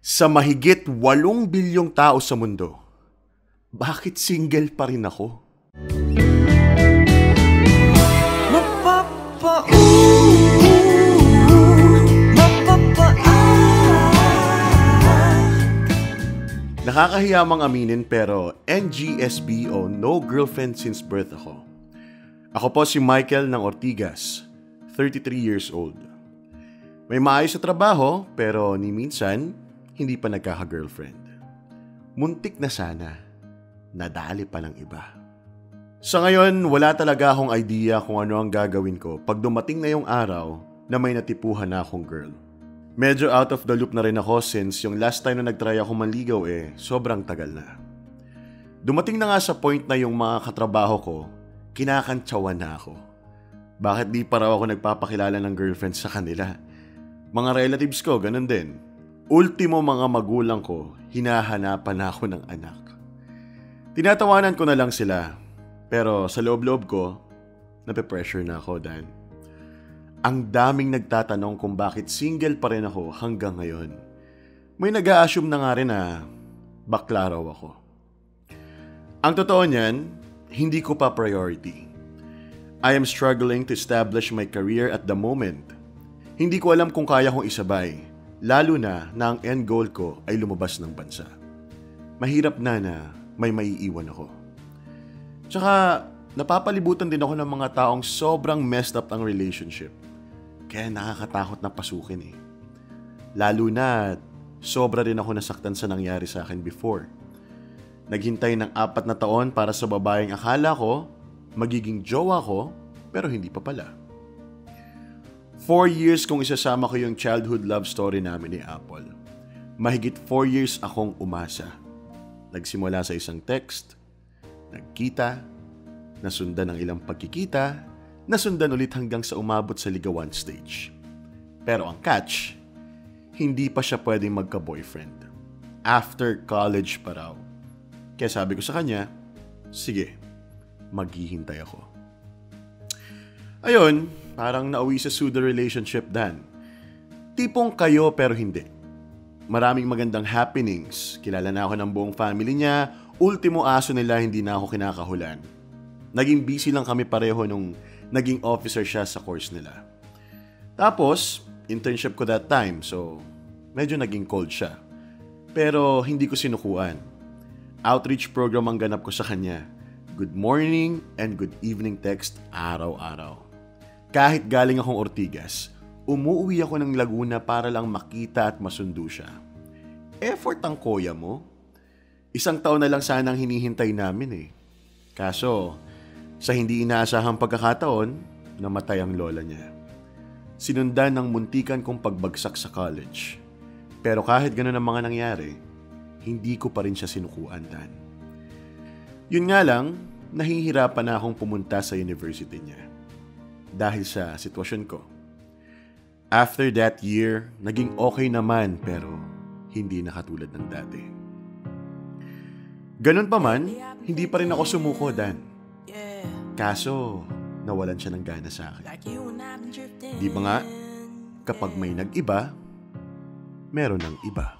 Sa mahigit 8 bilyong tao sa mundo, bakit single pa rin ako? Nakakahiya mang aminin pero NGSB o No Girlfriend Since Birth ako. Ako po si Michael ng Ortigas, 33 years old. May maayos na trabaho pero ni minsan hindi pa nagkaka-girlfriend. Muntik na sana, nadali pa ng iba. Sa ngayon, wala talaga akong idea kung ano ang gagawin ko pag dumating na yung araw na may natipuhan na akong girl. Medyo out of the loop na rin ako since yung last time na nagtry ako manligaw sobrang tagal na. Dumating na nga sa point na yung mga katrabaho ko, kinakantsawan na ako. Bakit di pa raw ako nagpapakilala ng girlfriend sa kanila? Mga relatives ko, ganun din. Ultimo mga magulang ko, hinahanapan na ako ng anak. Tinatawanan ko na lang sila, pero sa loob-loob ko, nape-pressure na ako, Dan. Ang daming nagtatanong kung bakit single pa rin ako hanggang ngayon. May nag-a-assume na nga rin na bakla raw ako. Ang totoo niyan, hindi ko pa priority. I am struggling to establish my career at the moment. Hindi ko alam kung kaya kong isabay, lalo na ang end goal ko ay lumabas ng bansa. Mahirap na may maiiwan ako. Tsaka, napapalibutan din ako ng mga taong sobrang messed up ang relationship. Kaya nakakatakot na pasukin Lalo na, sobra rin ako nasaktan sa nangyari sa akin before. Naghintay ng 4 na taon para sa babaeng akala ko, magiging jowa ko, pero hindi pa pala. 4 years kung isasama ko yung childhood love story namin ni Apple. Mahigit 4 years akong umasa. Nagsimula sa isang text, nagkita, nasundan ng ilang pagkikita, nasundan ulit hanggang sa umabot sa ligawan stage. Pero ang catch, hindi pa siya pwedeng magka-boyfriend. After college pa raw. Kaya sabi ko sa kanya, sige, maghihintay ako. Ayun, parang nauwi sa pseudo relationship, Dan. Tipong kayo pero hindi. Maraming magandang happenings. Kilala na ako ng buong family niya. Ultimo aso nila, hindi na ako kinakahulan. Naging busy lang kami pareho nung naging officer siya sa course nila. Tapos, internship ko that time, so medyo naging cold siya. Pero hindi ko sinukuan. Outreach program ang ganap ko sa kanya. Good morning and good evening text araw-araw. Kahit galing akong Ortigas, umuwi ako ng Laguna para lang makita at masundo siya. Effort ang kuya mo. 1 taon na lang sanang hinihintay namin Kaso, sa hindi inaasahang pagkakataon, namatay ang lola niya. Sinundan ng muntikan kong pagbagsak sa college. Pero kahit ganun ang mga nangyari, hindi ko pa rin siya sinukuan, Dan. Yun nga lang, nahihirapan na akong pumunta sa university niya. Dahil sa sitwasyon ko. After that year, naging okay naman pero hindi na katulad ng dati. Ganun pa man, hindi pa rin ako sumuko, Dan. Kaso, nawalan siya ng gana sa akin. Di ba nga, kapag may nag-iba, meron ng iba.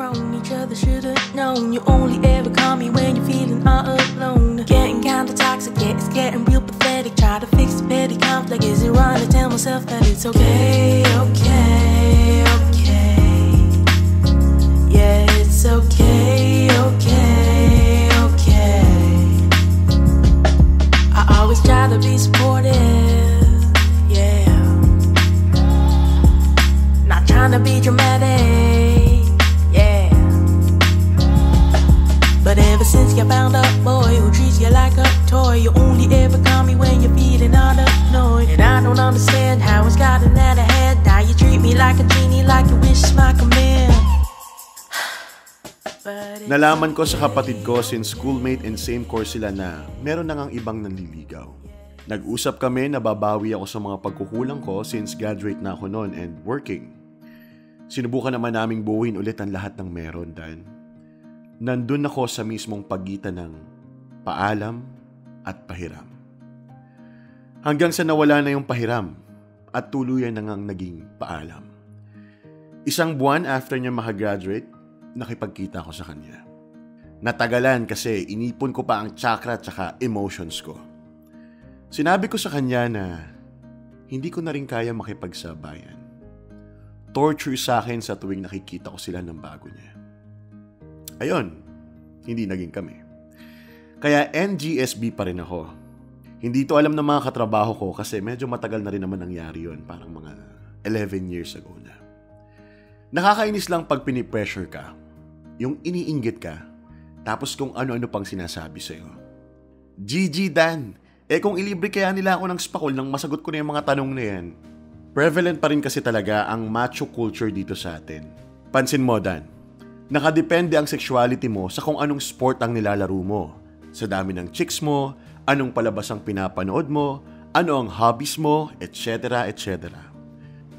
Each other should've known. You only ever call me when you're feeling all alone. Getting kinda toxic, yeah, it's getting real pathetic. Try to fix the petty conflict. Is it wrong to tell myself that it's okay, okay, okay? Yeah, it's okay, okay, okay. I always try to be supportive, yeah. Not trying to be dramatic. But ever since you found a boy who treats you like a toy, you only ever call me when you're feeling all annoyed. And I don't understand how it's gotten out of hand. Now you treat me like a genie, like your wish is my command. Nalaman ko sa kapatid ko since schoolmate and same course sila na meron na ngang ibang nanliligaw. Nag-usap kami na babawi ako sa mga pagkukulang ko since graduate na ako noon and working. Sinubukan naman naming buuin ulit ang lahat ng meron, Dan. Nandun ako sa mismong pagitan ng paalam at pahiram. Hanggang sa nawala na yung pahiram at tuluyan na ngang naging paalam. Isang buwan after niya makagraduate, nakipagkita ko sa kanya. Natagalan kasi inipon ko pa ang chakra at emotions ko. Sinabi ko sa kanya na hindi ko na rin kaya makipagsabayan. Torture sa akin sa tuwing nakikita ko sila ng bago niya. Ayun, hindi naging kami. Kaya NGSB pa rin ako. Hindi to alam ng mga katrabaho ko kasi medyo matagal na rin naman nangyari yun. Parang mga 11 years ago na. Nakakainis lang pag pinipressure ka. Yung iniinggit ka. Tapos kung ano-ano pang sinasabi sa'yo. GG Dan! Kung ilibre kaya nila ako ng spakol nang masagot ko na yung mga tanong na yan. Prevalent pa rin kasi talaga ang macho culture dito sa atin. Pansin mo Dan, nakadepende ang sexuality mo sa kung anong sport ang nilalaro mo. Sa dami ng chicks mo, anong palabas ang pinapanood mo, ano ang hobbies mo, etc. etc.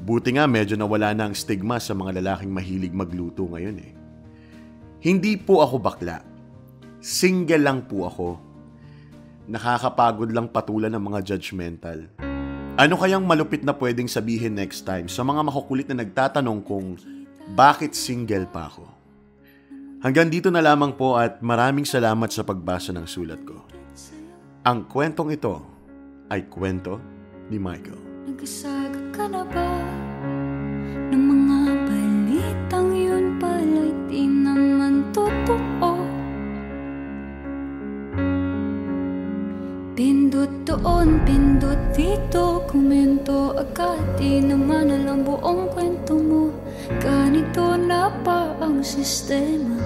Buti nga medyo nawala na ang stigma sa mga lalaking mahilig magluto ngayon eh. Hindi po ako bakla. Single lang po ako. Nakakapagod lang patulan ng mga judgmental. Ano kayang malupit na pwedeng sabihin next time sa mga makukulit na nagtatanong kung bakit single pa ako? Hanggang dito na lamang po at maraming salamat sa pagbasa ng sulat ko. Ang kwentong ito ay kwento ni Michael. Nagkasaga ka na ba ng mga balitang yun pala'y di naman totoo? Pindot doon, pindot dito, komento agad, di naman alam buong kwento mo. Ganito na pa ang sistema.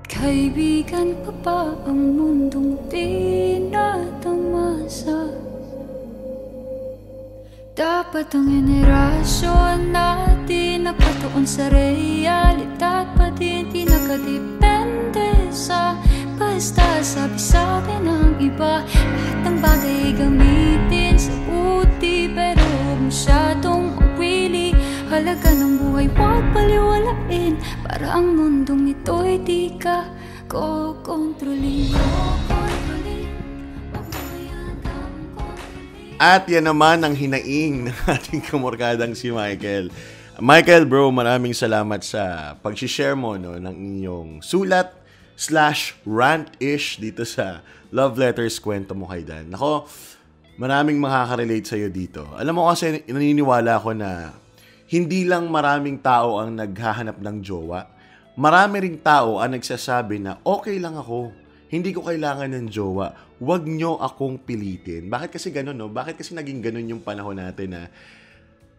Kaibigan pa ba ang mundong tinatamasa? Dapat ang henerasyon natin napatuon sa realidad pa din, di nakadepende sa basta sabi-sabi ng iba. Lahat ng bagay gamitin sa buti, pero huwag masyadong mawili. Halaga ng buhay huwag paliwalain, para ang mundong ito'y di ka kokontrolin. At yan naman ang hinaing ng ating kamorkadang si Michael. Michael bro, maraming salamat sa pag-share mo ng inyong sulat/rant-ish dito sa Love Letters Kwento Mo Kay Dan. Ako, maraming makaka-relate sa'yo dito. Alam mo kasi naniniwala ako na hindi lang maraming tao ang naghahanap ng jowa. Marami ring tao ang nagsasabi na okay lang ako. Hindi ko kailangan ng jowa. Huwag nyo akong pilitin. Bakit kasi ganun, no? Bakit kasi naging ganun yung panahon natin na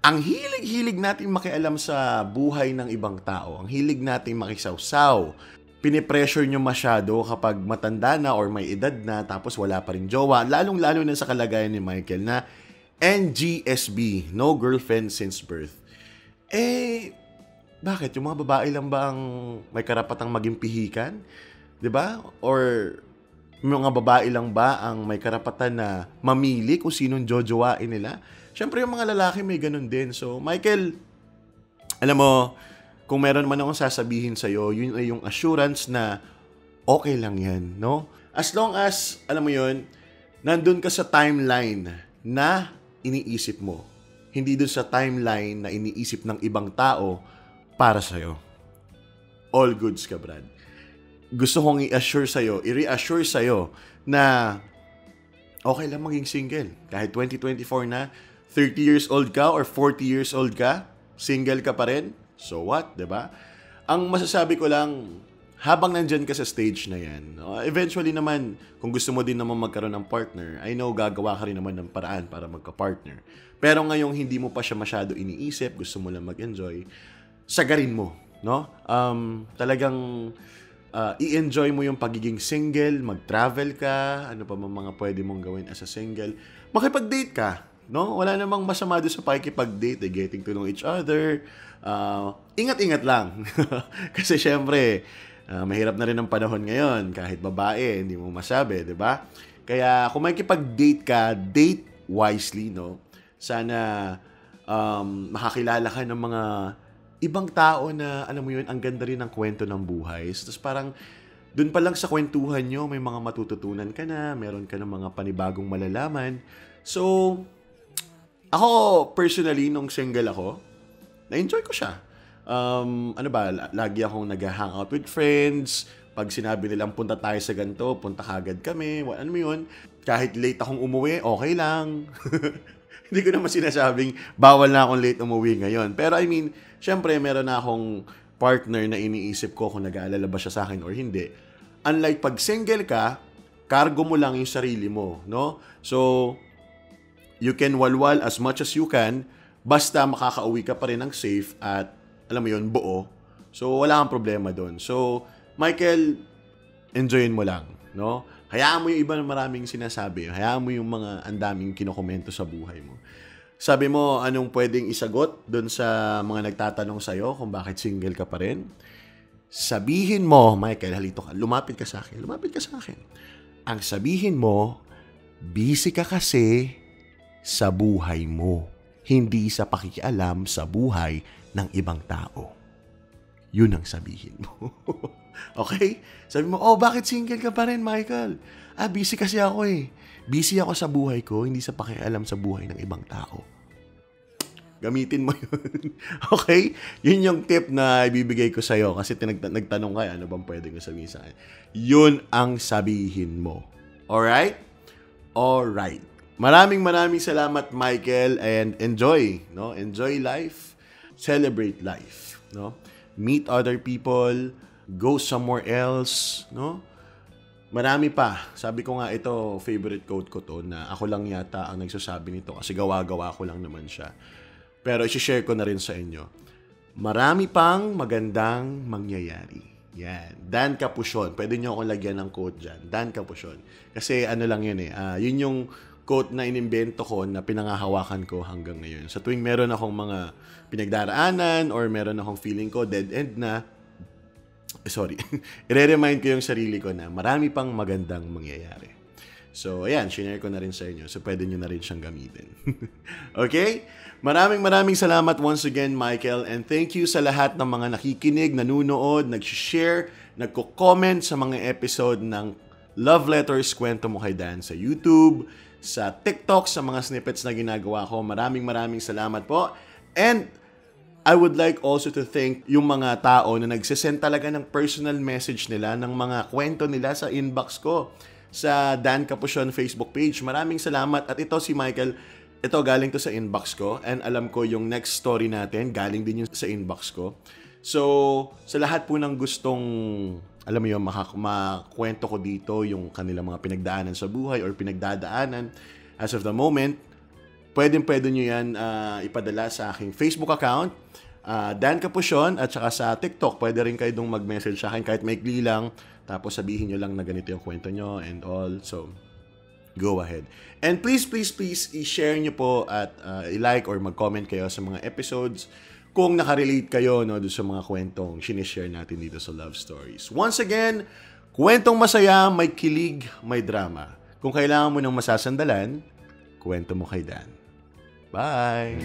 ang hilig-hilig natin makialam sa buhay ng ibang tao. Ang hilig natin makisawsaw. Pinipressure nyo masyado kapag matanda na or may edad na tapos wala pa rin jowa. Lalong-lalo na sa kalagayan ni Michael na NGSB, no girlfriend since birth. Bakit? Yung mga babae lang ba ang may karapatang maging pihikan? 'Di ba? Or mga babae lang ba ang may karapatan na mamili kung sinong jojowain nila? Siyempre yung mga lalaki may ganun din. So, Michael, alam mo, kung meron man akong sasabihin sa'yo, yun ay yung assurance na okay lang yan, no? As long as, alam mo yun, nandun ka sa timeline na iniisip mo. Hindi dun sa timeline na iniisip ng ibang tao para sa'yo. All goods ka, Brad. Gusto kong i-reassure sa'yo na okay lang maging single. Kahit 2024 na, 30 years old ka or 40 years old ka, single ka pa rin. So what, diba? Ang masasabi ko lang, habang nandyan ka sa stage na yan, eventually naman, kung gusto mo din naman magkaroon ng partner, I know gagawa ka rin naman ng paraan para magka-partner. Pero ngayong hindi mo pa siya masyado iniisip, gusto mo lang mag-enjoy, sagarin mo, no? Talagang i-enjoy mo yung pagiging single, mag-travel ka, ano pa mga pwede mong gawin as a single. Makipag-date ka, no? Wala namang masama doon sa pakikipag-date, getting to know each other. Ingat-ingat lang. Kasi syempre, mahirap na rin ang panahon ngayon. Kahit babae, hindi mo masabi, di ba? Kaya kung makikipag-date ka, date wisely, no? Sana makakilala ka ng mga ibang tao na, alam mo yun, ang ganda rin ng kwento ng buhay. Tapos parang, dun pa lang sa kwentuhan nyo, may mga matututunan ka na, meron ka ng mga panibagong malalaman. So, ako, personally, nung single ako, na-enjoy ko siya. Lagi akong nag-hangout with friends. Pag sinabi nilang punta tayo sa ganito, punta kagad kami. Ano mo yun? Kahit late akong umuwi, okay lang. Hindi ko naman sinasabing bawal na akong late umuwi ngayon. Pero I mean, syempre meron na akong partner na iniisip ko kung nag-aalala ba siya sa akin or hindi. Unlike pag single ka, cargo mo lang yung sarili mo, no? So, you can walwal as much as you can, basta makakauwi ka pa rin ng safe at, alam mo yun, buo. So, wala kang problema doon. So, Michael, enjoyin mo lang, no? Hayaan mo yung iba na maraming sinasabi. Hayaan mo yung mga andaming kinokomento sa buhay mo. Sabi mo, anong pwedeng isagot doon sa mga nagtatanong sa'yo kung bakit single ka pa rin? Sabihin mo, Michael, halito ka, lumapit ka sa akin. Ang sabihin mo, busy ka kasi sa buhay mo, hindi sa pakikialam sa buhay ng ibang tao. Yun ang sabihin mo. Okay? Sabi mo, bakit single ka pa rin, Michael? Busy kasi ako eh. Busy ako sa buhay ko, hindi sa pakialam sa buhay ng ibang tao. Gamitin mo yun. Okay? Yun yung tip na ibibigay ko sa'yo kasi nagtanong ka, ano bang pwede ko sabihin sa akin? Yun ang sabihin mo. Alright? Alright. Maraming salamat, Michael, and enjoy, no? Enjoy life. Celebrate life, no? Meet other people. Go somewhere else, no? Marami pa. Sabi ko nga ito, favorite quote ko to, na ako lang yata ang nagsasabi nito kasi gawa-gawa ko lang naman siya. Pero i-share ko na rin sa inyo. Marami pang magandang mangyayari. Yan. Dan Capuchon. Pwede nyo akong lagyan ng quote dyan. Dan Capuchon. Kasi ano lang yun eh. Yun yung quote na inimbento ko na pinangahawakan ko hanggang ngayon. Sa tuwing meron akong mga pinagdaraanan or meron akong feeling ko dead end na, i-remind ko yung sarili ko na marami pang magandang mangyayari. So, ayan, share ko na rin sa inyo. So, pwede nyo na rin siyang gamitin. Okay? Maraming salamat once again, Michael. And thank you sa lahat ng mga nakikinig, nanunood, nag-share, nagko-comment sa mga episode ng Love Letters Kwento Mo Kay Dan sa YouTube, sa TikTok, sa mga snippets na ginagawa ko. Maraming salamat po. And I would like also to thank yung mga tao na nagsisend talaga ng personal message nila, ng mga kwento nila sa inbox ko sa Dan Capuchon Facebook page. Maraming salamat. At ito si Michael, ito galing to sa inbox ko. And alam ko yung next story natin, galing din yung sa inbox ko. So, sa lahat po ng gustong, alam mo yun, makwento ko dito yung kanilang mga pinagdaanan sa buhay or pinagdadaanan as of the moment, pwede nyo yan ipadala sa aking Facebook account, Dan Capuchon, at saka sa TikTok. Pwede rin kayo dong mag-message sa akin kahit maikli lang. Tapos sabihin nyo lang na ganito yung kwento nyo and all. So, go ahead. And please, i-share nyo po at i-like or mag-comment kayo sa mga episodes kung nakarelate kayo, no, doon sa mga kwentong sinishare natin dito sa Love Stories. Once again, kwentong masaya, may kilig, may drama. Kung kailangan mo ng masasandalan, kwento mo kay Dan. Bye!